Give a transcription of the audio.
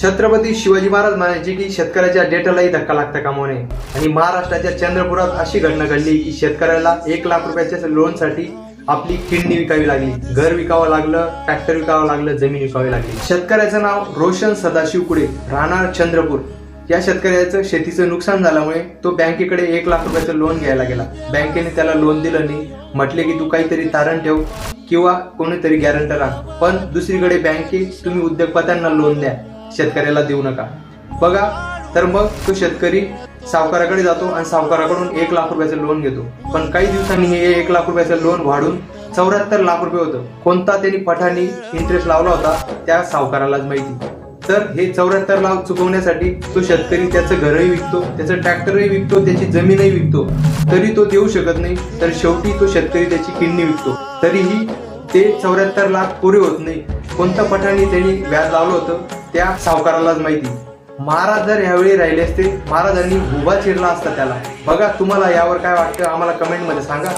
छत्रपती शिवाजी महाराज म्हणायचे की शेतकऱ्याच्या डेटालाही धक्का लागता कामा नये. आणि महाराष्ट्राच्या चंद्रपुरात अशी घटना घडली की शेतकऱ्याला 1 लाख रुपयाच्या लोनसाठी आपली किडनी विकावी लागली, घर विकावं लागलं, ट्रॅक्टर विकावं लागलं, जमीन विकावी लागली. शेतकऱ्याचं नाव रोशन सदाशिव कुडे, राहणार चंद्रपूर. या शेतकऱ्याचं शेतीचं नुकसान झाल्यामुळे तो बँकेकडे 1 लाख रुपयाचं लोन घ्यायला गेला. बँकेने त्याला लोन दिलं नाही, म्हटले की तू काहीतरी तारण ठेव किंवा कोणीतरी गॅरंटर आण. पण दुसरीकडे बँके तुम्ही उद्योगपत्यांना लोन द्या, शेतकऱ्याला देऊ नका. बघा तर मग तो शेतकरी सावकाराकडे जातो आणि सावकाराकडून 1 लाख रुपयाचं लोन घेतो. पण काही दिवसांनी हे 1 लाख रुपयाचं लोन वाढून 74 लाख रुपये होतं. कोणता त्यांनी पठाणी इंटरेस्ट लावला होता त्या सावकारालाच माहिती. तर हे 74 लाख चुकवण्यासाठी तो शेतकरी त्याचं घरही विकतो, त्याचं ट्रॅक्टरही विकतो, त्याची जमीनही विकतो, तरी तो देऊ शकत नाही. तर शेवटी तो शेतकरी त्याची किडनी विकतो, तरीही ते 74 लाख पुरे होत नाही. कोणत्या पठाणी त्यांनी व्याज लावलं होतं त्या सावकारालाच माहिती. महाराज जर यावेळी राहिले असते, महाराजांनी उभा चिरला असता त्याला. बघा तुम्हाला यावर काय वाटतं आम्हाला कमेंट मध्ये सांगा.